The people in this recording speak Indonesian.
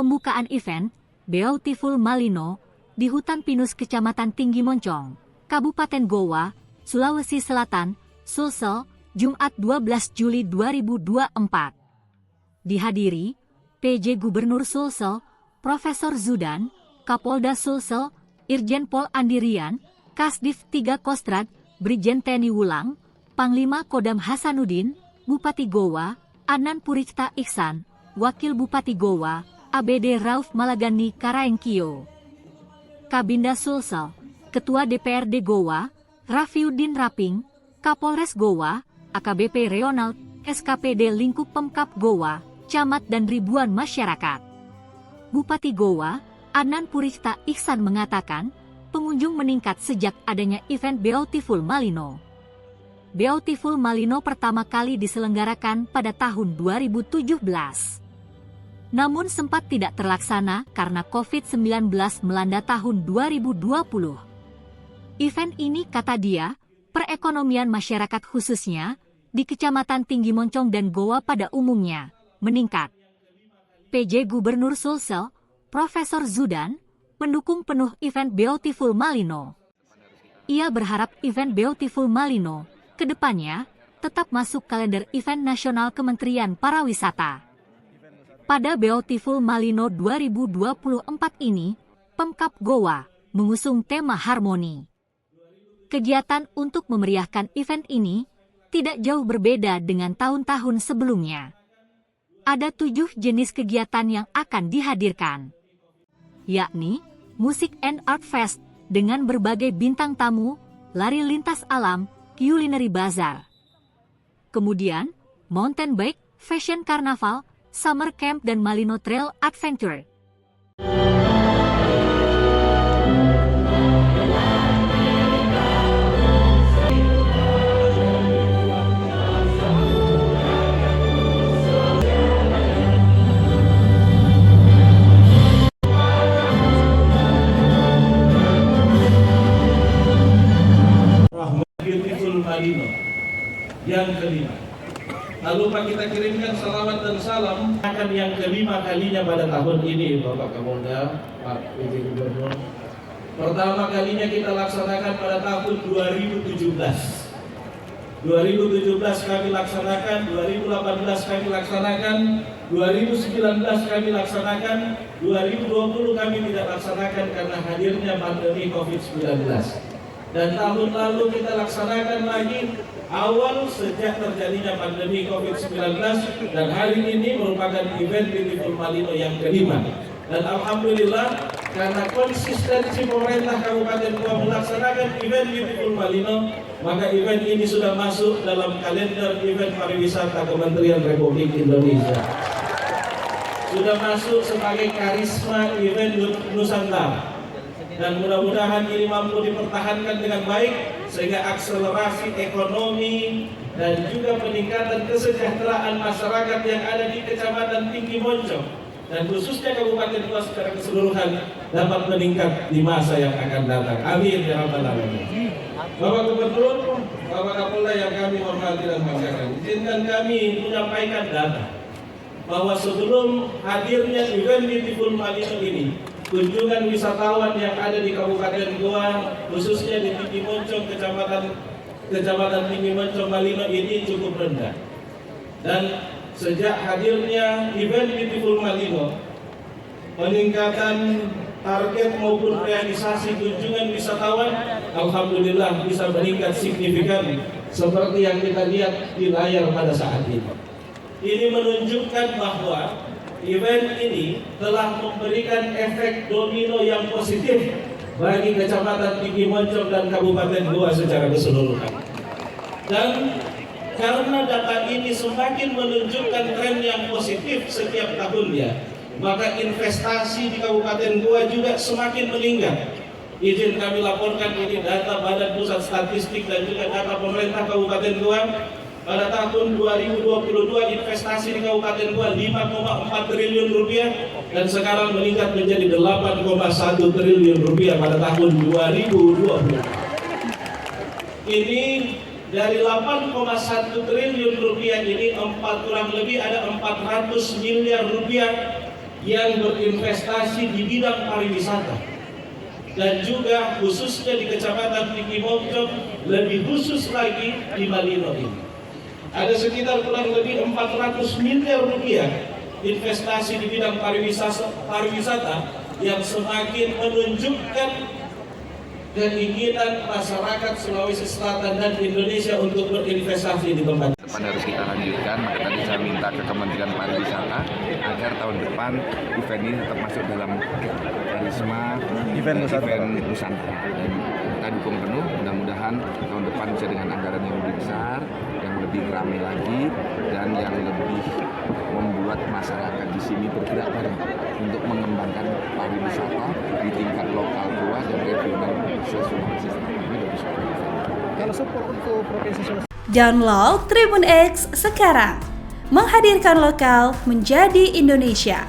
pembukaan event Beautiful Malino di Hutan Pinus Kecamatan Tinggi Moncong, Kabupaten Goa, Sulawesi Selatan, Sulsel, Jumat 12 Juli 2024. Dihadiri PJ Gubernur Sulsel, Profesor Zudan, Kapolda Sulsel, Irjen Pol Andirian, Kasdif 3 Kostrad, Brigjen Teni Wulang, Panglima Kodam Hasanuddin, Bupati Goa, Anan Puricta Iksan, Wakil Bupati Goa, ABD Rauf Malagani Karaengkio. Kabinda Sulsel, Ketua DPRD Goa, Rafiuddin Raping, Kapolres Goa, AKBP Reonald, SKPD Lingkup Pemkap Goa, camat dan ribuan masyarakat. Bupati Goa, Anan Puricta Iksan mengatakan, pengunjung meningkat sejak adanya event Beautiful Malino. Beautiful Malino pertama kali diselenggarakan pada tahun 2017. Namun sempat tidak terlaksana karena COVID-19 melanda tahun 2020. Event ini, kata dia, perekonomian masyarakat khususnya di Kecamatan Tinggi Moncong dan Goa pada umumnya meningkat. PJ Gubernur Sulsel, Profesor Zudan, mendukung penuh event Beautiful Malino. Ia berharap event Beautiful Malino ke depannya tetap masuk kalender event nasional Kementerian Pariwisata. Pada Beautiful Malino 2024 ini, Pemkap Goa mengusung tema harmoni. Kegiatan untuk memeriahkan event ini tidak jauh berbeda dengan tahun-tahun sebelumnya. Ada 7 jenis kegiatan yang akan dihadirkan, yakni Musik and Art Fest dengan berbagai bintang tamu, lari lintas alam, culinary bazaar. Kemudian, Mountain Bike, Fashion Carnaval, Summer Camp dan Malino Trail Adventure. Beautiful Malino yang kelima. Tak lupa kita kirimkan salawat dan salam akan yang kelima kalinya pada tahun ini, Bapak Kapolda, Pak PJ Gubernur. Pertama kalinya kita laksanakan pada tahun 2017. 2017 kami laksanakan, 2018 kami laksanakan, 2019 kami laksanakan, 2020 kami tidak laksanakan karena hadirnya pandemi COVID-19. Dan tahun lalu kita laksanakan lagi awal sejak terjadinya pandemi COVID-19, dan hari ini merupakan event Beautiful Malino yang kelima. Dan Alhamdulillah, karena konsistensi pemerintah Kabupaten Goa melaksanakan event Beautiful Malino, maka event ini sudah masuk dalam kalender event pariwisata Kementerian Republik Indonesia. Sudah masuk sebagai karisma event Nusantara. Dan mudah-mudahan ini mampu dipertahankan dengan baik sehingga akselerasi ekonomi dan juga peningkatan kesejahteraan masyarakat yang ada di Kecamatan Tinggi Moncong dan khususnya Kabupaten Goa secara keseluruhan dapat meningkat di masa yang akan datang. Amin ya rabbal alamin. Bapak Gubernur, Bapak Kapolda yang kami hormati dan banggakan, izinkan kami menyampaikan data bahwa sebelum hadirnya event Beautiful Malino ini, kunjungan wisatawan yang ada di Kabupaten Goa, khususnya di Tinggi Moncong, Kecamatan Tinggi Moncong Malino ini cukup rendah. Dan sejak hadirnya event Beautiful Malino, peningkatan target maupun realisasi kunjungan wisatawan, alhamdulillah bisa meningkat signifikan seperti yang kita lihat di layar pada saat ini. Ini menunjukkan bahwa event ini telah memberikan efek domino yang positif bagi Kecamatan Tinggi Moncong dan Kabupaten Goa secara keseluruhan. Dan karena data ini semakin menunjukkan tren yang positif setiap tahunnya, maka investasi di Kabupaten Goa juga semakin meningkat. Izin kami laporkan ini data Badan Pusat Statistik dan juga data pemerintah Kabupaten Goa. Pada tahun 2022 investasi di Kabupaten Goa 5,4 triliun rupiah dan sekarang meningkat menjadi 8,1 triliun rupiah pada tahun 2020. Ini dari 8,1 triliun rupiah ini kurang lebih ada 400 miliar rupiah yang berinvestasi di bidang pariwisata, dan juga khususnya di Kecamatan Tinggi Moncong, lebih khusus lagi di Malino ini. Ada sekitar kurang lebih 400 miliar rupiah investasi di bidang pariwisata yang semakin menunjukkan keinginan masyarakat Sulawesi Selatan dan Indonesia untuk berinvestasi di tempat. Depan harus kita lanjutkan, maka tadi saya minta ke Kementerian Pariwisata agar tahun depan event ini tetap masuk dalam karisma event Nusantara. Dan kita dukung penuh, mudah-mudahan tahun depan bisa dengan anggaran yang lebih besar, yang lebih ramai lagi, dan yang lebih membuat masyarakat di sini bergerak bareng untuk mengembangkan pariwisata di tingkat lokal pula dan regional Sulawesi Selatan. Kalau support untuk Provinsi Sulawesi. Download Tribun X sekarang, menghadirkan lokal menjadi Indonesia.